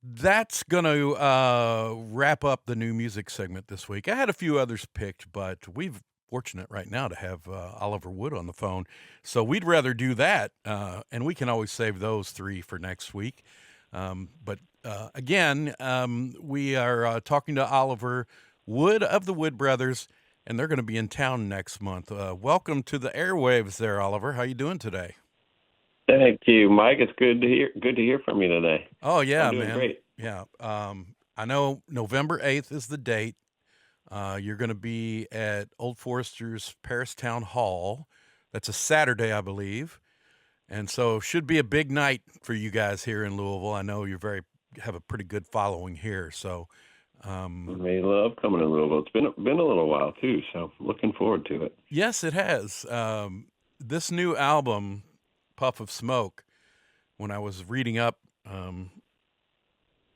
That's going to wrap up the new music segment this week. I had a few others picked, but we're fortunate right now to have Oliver Wood on the phone. So we'd rather do that, and we can always save those three for next week. But we are talking to Oliver Wood of the Wood Brothers, and they're going to be in town next month. Welcome to the airwaves there, Oliver. How you doing today? Thank you, Mike. It's good to hear. Good to hear from you today. Oh yeah, I'm doing man. great. Yeah. I know November 8th is the date. You're going to be at Old Forester's Paris Town Hall. That's a Saturday, I believe. And so should be a big night for you guys here in Louisville. I know have a pretty good following here. So We love coming to Louisville. It's been a little while too, so looking forward to it. yes, it has. This new album, Puff of Smoke, when I was reading up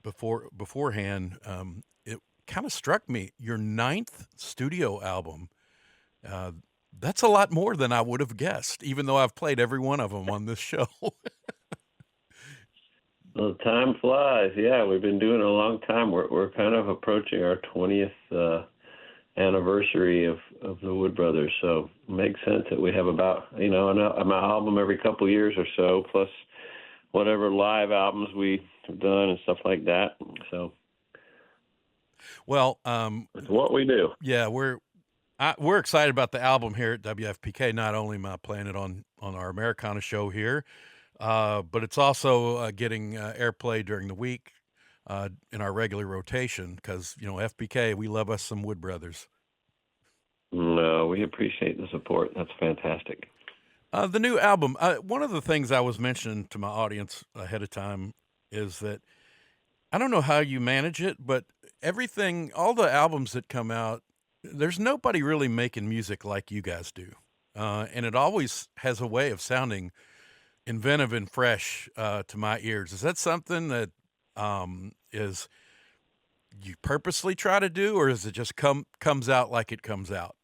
beforehand, it kind of struck me. Your ninth studio album. That's a lot more than I would have guessed, even though I've played every one of them on this show. Well, time flies. Yeah, we've been doing it a long time. We're kind of approaching our 20th anniversary of the Wood Brothers, so it makes sense that we have about an album every couple of years or so, plus whatever live albums we have done and stuff like that. So, Well, it's what we do. yeah, we're excited about the album here at WFPK. Not only am I playing it on our Americana show here, but it's also getting airplay during the week in our regular rotation because, FPK, we love us some Wood Brothers. No, we appreciate the support. That's fantastic. The new album, one of the things I was mentioning to my audience ahead of time is that I don't know how you manage it, but all the albums that come out, there's nobody really making music like you guys do. And it always has a way of sounding inventive and fresh to my ears. Is that something that is you purposely try to do, or is it just comes out like it comes out?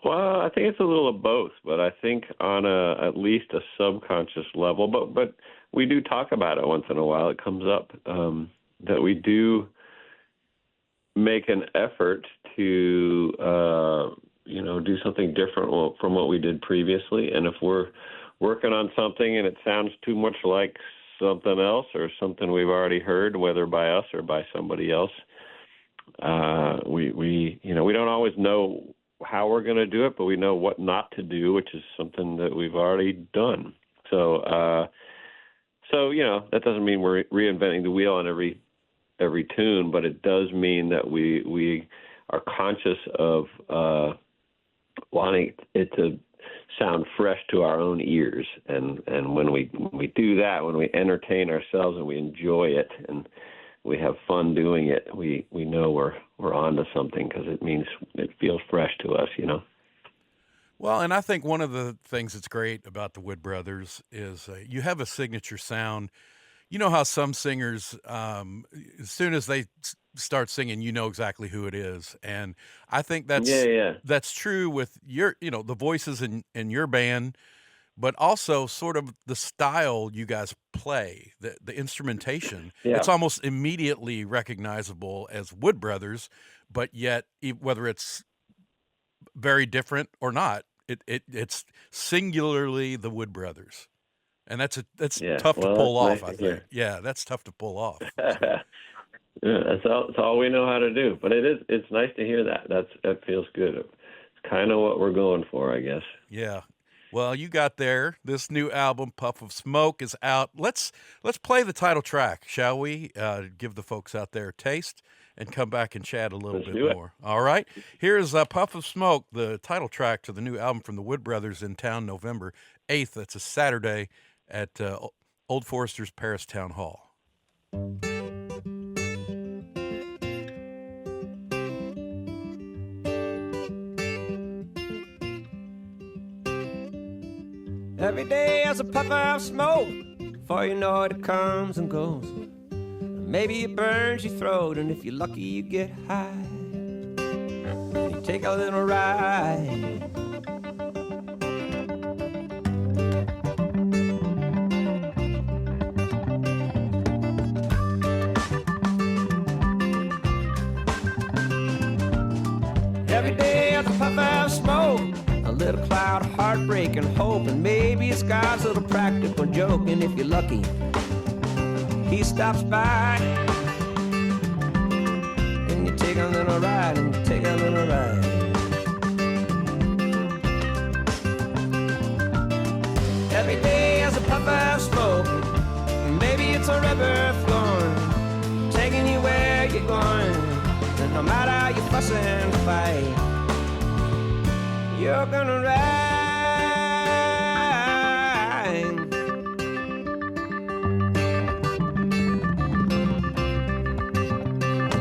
Well, I think it's a little of both, but I think on at least a subconscious level, but we do talk about it once in a while. It comes up that we do make an effort to do something different from what we did previously. And if we're working on something and it sounds too much like something else or something we've already heard, whether by us or by somebody else, we don't always know how we're going to do it, but we know what not to do, which is something that we've already done. So that doesn't mean we're reinventing the wheel on every tune, but it does mean that we are conscious of wanting it to sound fresh to our own ears. And when we do that, when we entertain ourselves and we enjoy it and we have fun doing it, we know we're onto something because it means it feels fresh to us, Well, and I think one of the things that's great about the Wood Brothers is you have a signature sound. You know how some singers, as soon as they start singing, you know exactly who it is, and I think that's true with your, the voices in your band, but also sort of the style you guys play, the instrumentation. Yeah. It's almost immediately recognizable as Wood Brothers, but yet whether it's very different or not, it's singularly the Wood Brothers. And that's tough to pull off, I think. Yeah, that's tough to pull off. Yeah, that's all we know how to do. But it's nice to hear that. That feels good. It's kind of what we're going for, I guess. Yeah. Well, you got there. This new album, Puff of Smoke, is out. Let's play the title track, shall we? Give the folks out there a taste and come back and chat a little bit more. All right. Here's Puff of Smoke, the title track to the new album from the Wood Brothers in town November 8th. That's a Saturday at Old Forester's Paris Town Hall. Every day has a puff of smoke. Before you know it, it comes and goes. Maybe it burns your throat, and if you're lucky, you get high. You take a little ride. Every day as a puff of smoke, a little cloud of heartbreak and hope, and maybe it's God's little practical joke. And if you're lucky, he stops by, and you take a little ride, and you take a little ride. Every day as a puff of smoke, maybe it's a river flowing, taking you where you're going. And no matter how you fuss and fight, you're gonna ride.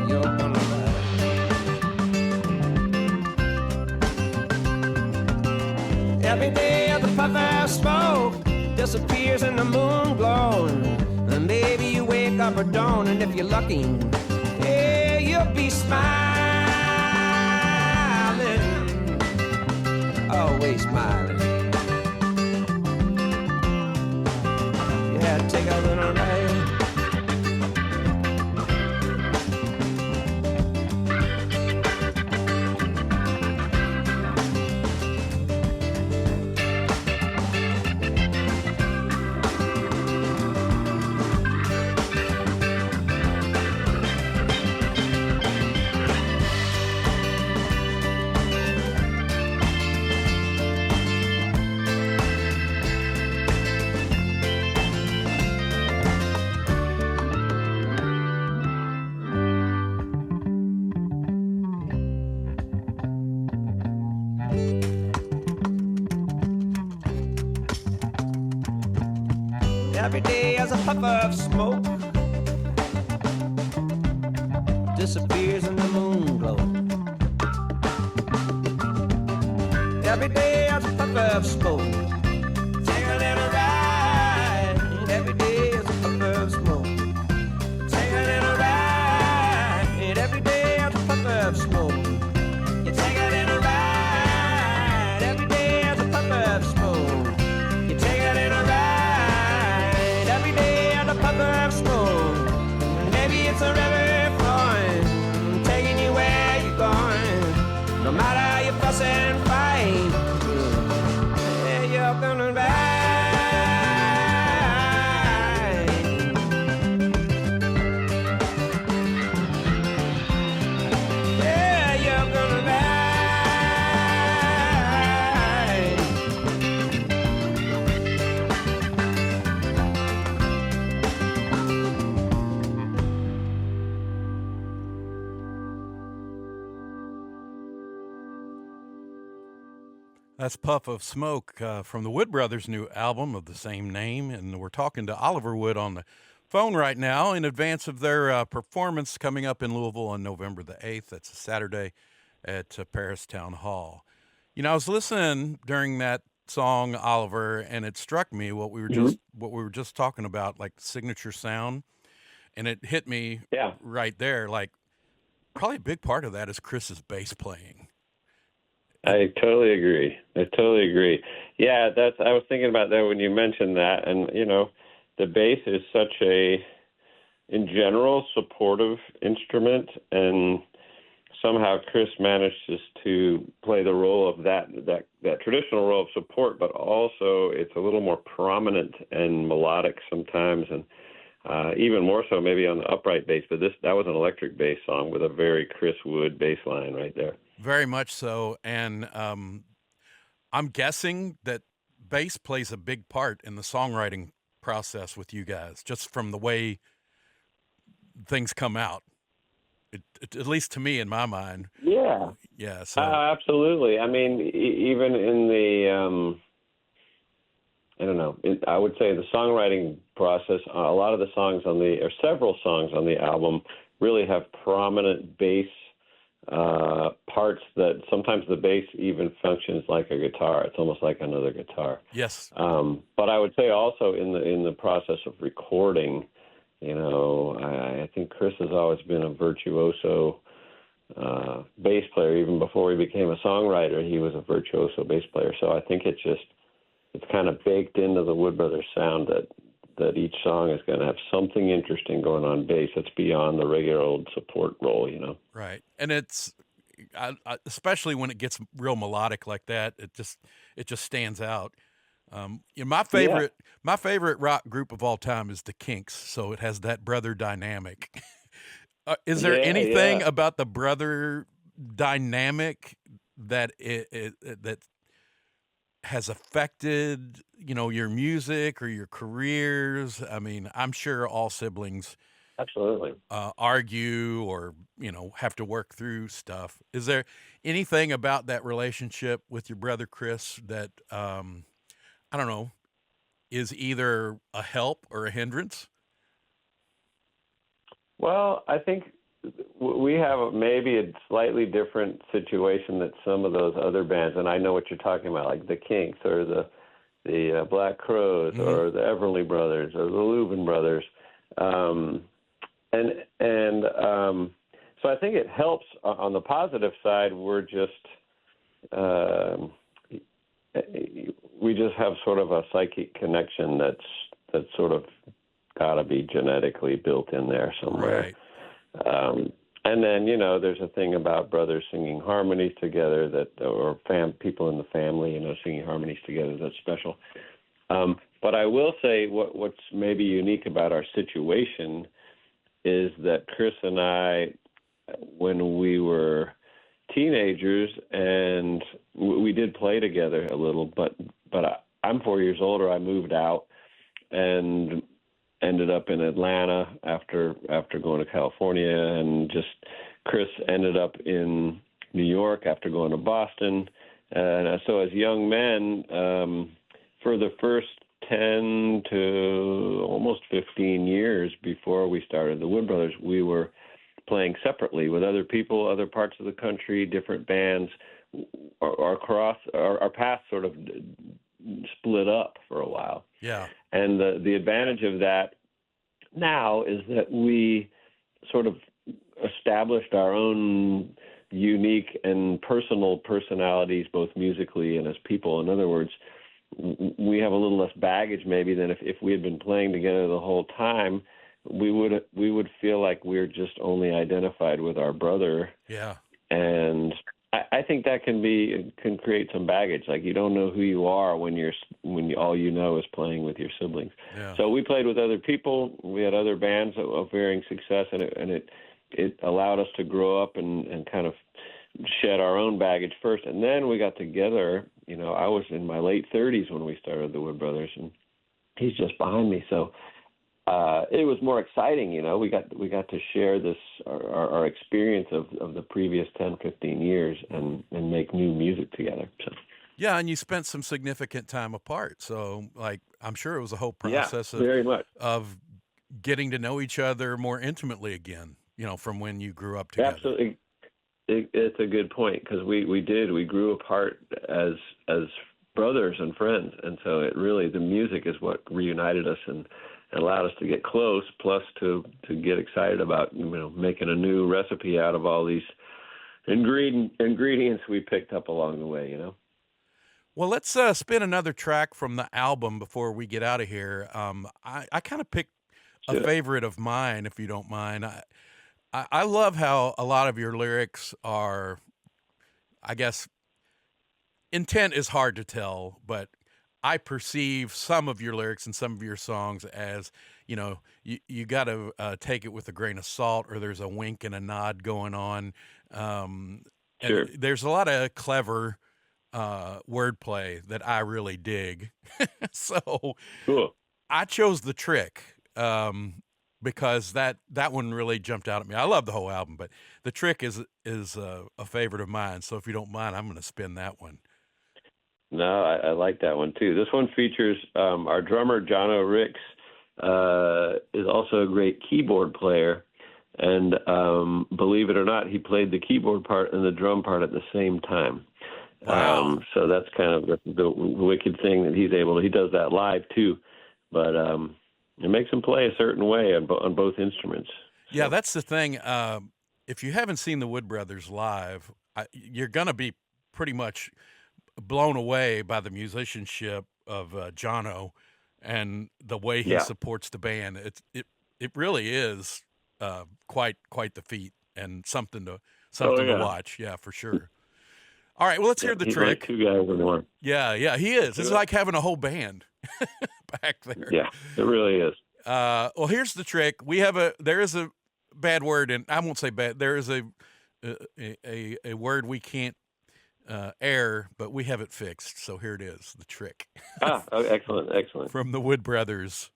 You're gonna ride. Every day as a puff of smoke disappears in the moon glowing, and maybe you wake up at dawn, and if you're lucky, yeah, you'll be smiling, always smiling. You had to take a little ride. Every day as a puff of smoke disappears in the moon glow. Every day as a puff of smoke, take a little ride. Every day as a puff of smoke, take a little ride. Every day as a puff of smoke, you take a little ride. Every day as a puff of smoke, you take a little ride. Of smoke, maybe it's a river flowing, taking you where you're going. No matter how you fuss and fight, yeah, you're gonna ride. Yeah, you're gonna ride. That's Puff of Smoke from the Wood Brothers' new album of the same name. And we're talking to Oliver Wood on the phone right now in advance of their performance coming up in Louisville on November the 8th. That's a Saturday at Paris Town Hall. You know, I was listening during that song, Oliver, and it struck me what we were just talking about, like the signature sound. And it hit me right there. Like, probably a big part of that is Chris's bass playing. I totally agree. Yeah, I was thinking about that when you mentioned that, and you know, the bass is such a, in general, supportive instrument, and somehow Chris manages to play the role of that traditional role of support, but also it's a little more prominent and melodic sometimes, and even more so maybe on the upright bass. But that was an electric bass song with a very Chris Wood bass line right there. Very much so, and I'm guessing that bass plays a big part in the songwriting process with you guys, just from the way things come out. At least to me, in my mind. Yeah. Yeah. So absolutely. I mean, even in the, I don't know. I would say the songwriting process. A lot of the songs several songs on the album really have prominent bass parts that sometimes the bass even functions like a guitar. It's almost like another guitar. Yes. But I would say also in the process of recording, you know, I think Chris has always been a virtuoso bass player. Even before he became a songwriter, he was a virtuoso bass player. So I think it's kind of baked into the Wood Brothers sound that each song is going to have something interesting going on bass that's beyond the regular old support role, you know? Right. And it's, especially when it gets real melodic like that, it just stands out. Yeah, My favorite rock group of all time is the Kinks, so it has that brother dynamic. Is there yeah, anything yeah. about the brother dynamic that that has affected, your music or your careers? I mean, I'm sure all siblings Absolutely. argue or, have to work through stuff. Is there anything about that relationship with your brother Chris that, I don't know, is either a help or a hindrance? Well, I think we have maybe a slightly different situation that some of those other bands, and I know what you're talking about, like the Kinks or the Black Crowes Hmm. or the Everly Brothers or the Louvin Brothers, um, and so I think it helps on the positive side. We're just um we just have sort of a psychic connection that's sort of got to be genetically built in there somewhere. Right. And then, there's a thing about brothers singing harmonies together or people in the family, singing harmonies together that's special. But I will say what's maybe unique about our situation is that Chris and I, when we were teenagers, and we did play together a little, but I'm 4 years older. I moved out and ended up in Atlanta after going to California, and just Chris ended up in New York after going to Boston. And so as young men, for the first 10 to almost 15 years before we started the Wood Brothers, we were playing separately with other people, other parts of the country, different bands. Our paths sort of split up for a while. Yeah. And the advantage of that now is that we sort of established our own unique and personal personalities, both musically and as people. In other words, we have a little less baggage maybe than if we had been playing together the whole time. We would feel like we're just only identified with our brother, Yeah. and I think that can create some baggage. Like, you don't know who you are when all you know is playing with your siblings. Yeah. So we played with other people. We had other bands of varying success, and it allowed us to grow up and kind of shed our own baggage first, and then we got together. I was in my late 30s when we started the Wood Brothers, and he's just behind me. So it was more exciting. We got to share this our experience of the previous 10, 15 years and make new music together. So Yeah, and you spent some significant time apart. So, like, I'm sure it was a whole yeah, process very much. of getting to know each other more intimately again, from when you grew up together. Absolutely. It's a good point, because we grew apart as brothers and friends, and so the music is what reunited us and allowed us to get close, plus to get excited about making a new recipe out of all these ingredients we picked up along the way. Well, let's spin another track from the album before we get out of here. I kind of picked a So, favorite of mine, if you don't mind. I love how a lot of your lyrics are, I guess, intent is hard to tell, but I perceive some of your lyrics and some of your songs as, you got to take it with a grain of salt, or there's a wink and a nod going on. Um, and sure. there's a lot of clever wordplay that I really dig. So Cool. I chose The Trick, because that one really jumped out at me. I love the whole album, but The Trick is a favorite of mine. So if you don't mind, I'm going to spin that one. No, I like that one too. This one features our drummer, Jono Ricks, is also a great keyboard player. And believe it or not, he played the keyboard part and the drum part at the same time. Wow. So that's kind of the wicked thing that he does that live too. But it makes him play a certain way on both instruments. Yeah, So, that's the thing. If you haven't seen the Wood Brothers live, you're going to be pretty much blown away by the musicianship of Jono and the way he yeah. supports the band. It really is quite the feat, and something to something to yeah. watch. Yeah, for sure. All right, well, let's hear the He's trick. like two guys in one. Yeah, he is. It's like having a whole band back there. Yeah, it really is. Well, here's the trick. There is a bad word, and I won't say bad. There is a word we can't air, but we have it fixed. So here it is, the trick. Oh, excellent. From the Wood Brothers.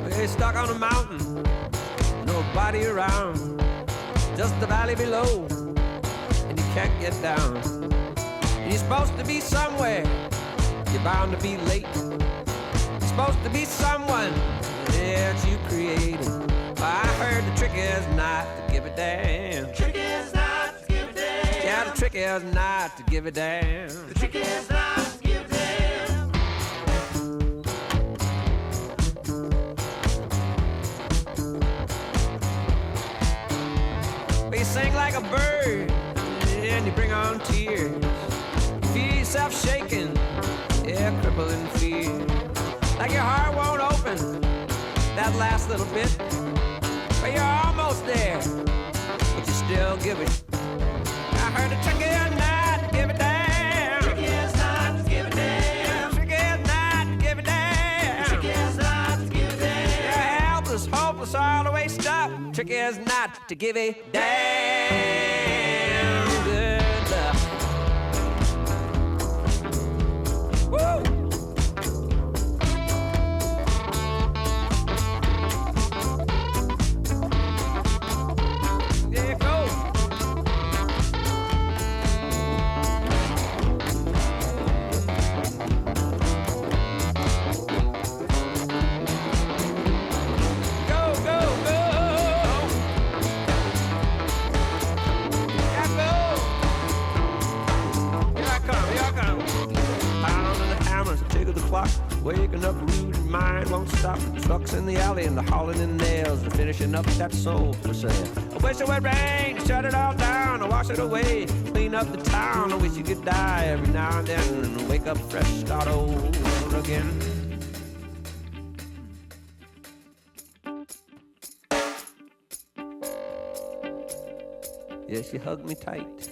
We're stuck on a mountain, nobody around, just the valley below, and you can't get down. And you're supposed to be somewhere, you're bound to be late. You're supposed to be someone that you created. Well, I heard the trick is not to give a damn. Trick is not to give a damn. Yeah, the trick is not to give a damn. The trick is not to give a damn. You sing like a bird, and you bring on tears. You feel yourself shaking, yeah, crippled in fear. Like your heart won't open that last little bit, but you're almost there, but you still give it. I heard the trick is not to give a damn. Trick is not to give a damn. Trick is not to give a damn. Trick is not to give a damn. You're helpless, hopeless, all the way stuck. Trick is not to give a damn. Good luck. Woo! There you go. Go, go, go. Yeah, go. Here I come. Pounding the hammers, tick of the clock. Waking up rude and mind won't stop. The trucks in the alley and the hauling in nails. They're finishing up that soul for sale. I wish it would rain, shut it all down, or wash it away. Clean up the town. I wish you could die every now and then and wake up fresh, start over again. Yeah, she hugged me tight,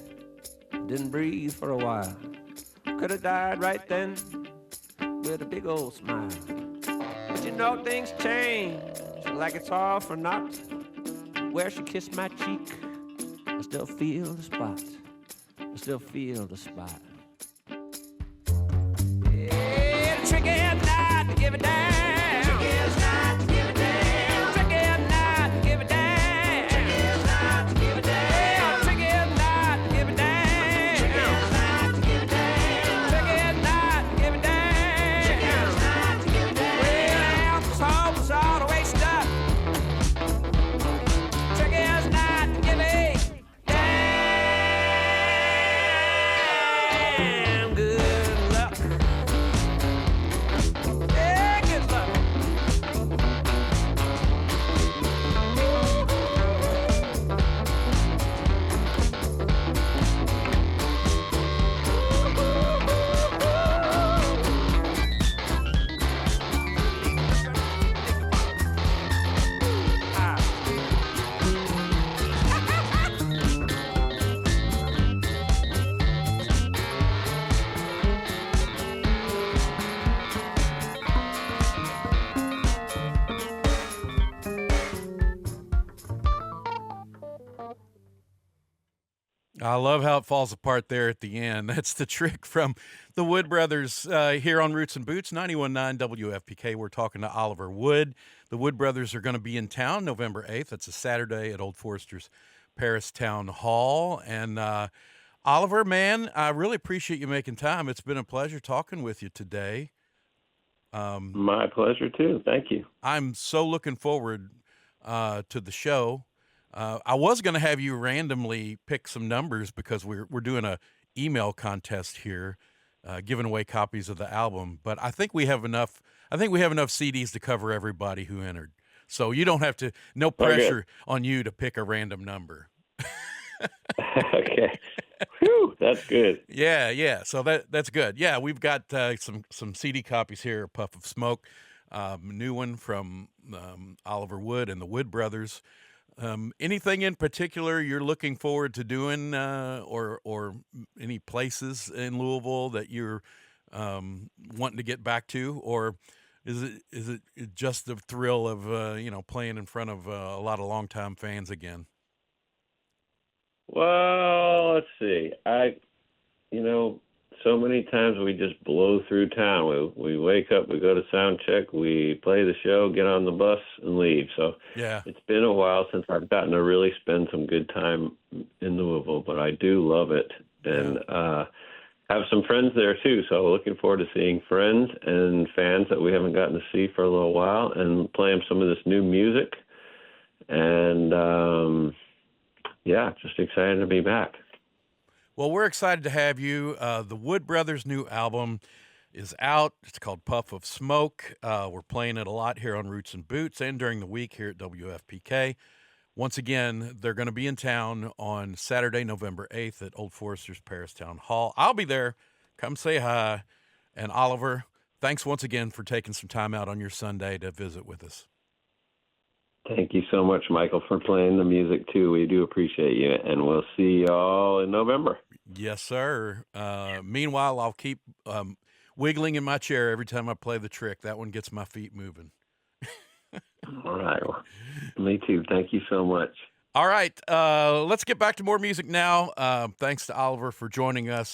didn't breathe for a while. Could have died right then with a big old smile. But you know things change, like it's all for naught. Where she kissed my cheek, I still feel the spot. I still feel the spot. Yeah, the trick is not to give a damn. Trick is not to give a damn. Trick is not to give a damn. Trick is not to give a damn. Trick is not to give a damn. Trick is not to give a damn. Trick is not to give a damn. Trick is not to give a damn. Well, this hope is all the way stuck. Trick is not to give a damn. Good luck. Yeah, good luck. I love how it falls apart there at the end. That's the trick from the Wood Brothers here on Roots and Boots, 91.9 WFPK. We're talking to Oliver Wood. The Wood Brothers are going to be in town November 8th. That's a Saturday at Old Forester's Paris Town Hall. And Oliver, man, I really appreciate you making time. It's been a pleasure talking with you today. My pleasure, too. Thank you. I'm so looking forward to the show. I was going to have you randomly pick some numbers because we're doing a email contest here, giving away copies of the album. But I think we have enough. I think we have enough CDs to cover everybody who entered. So you don't have to. No Okay. pressure on you to pick a random number. Okay. Whew, that's good. Yeah. So that's good. Yeah, we've got some CD copies here. Puff of Smoke, new one from Oliver Wood and the Wood Brothers. Anything in particular you're looking forward to doing, or any places in Louisville that you're wanting to get back to, or is it just the thrill of playing in front of a lot of longtime fans again? Well, let's see. So many times we just blow through town. We wake up, we go to sound check, we play the show, get on the bus, and leave. So Yeah. it's been a while since I've gotten to really spend some good time in Louisville, but I do love it, and have some friends there too. So looking forward to seeing friends and fans that we haven't gotten to see for a little while, and playing some of this new music. And just excited to be back. Well, we're excited to have you. The Wood Brothers' new album is out. It's called Puff of Smoke. We're playing it a lot here on Roots and Boots and during the week here at WFPK. Once again, they're going to be in town on Saturday, November 8th at Old Forester's Paris Town Hall. I'll be there. Come say hi. And Oliver, thanks once again for taking some time out on your Sunday to visit with us. Thank you so much, Michael, for playing the music, too. We do appreciate you, and we'll see you all in November. Yes, sir. Meanwhile, I'll keep wiggling in my chair every time I play the trick. That one gets my feet moving. All right. Well, me too. Thank you so much. All right. Let's get back to more music now. Thanks to Oliver for joining us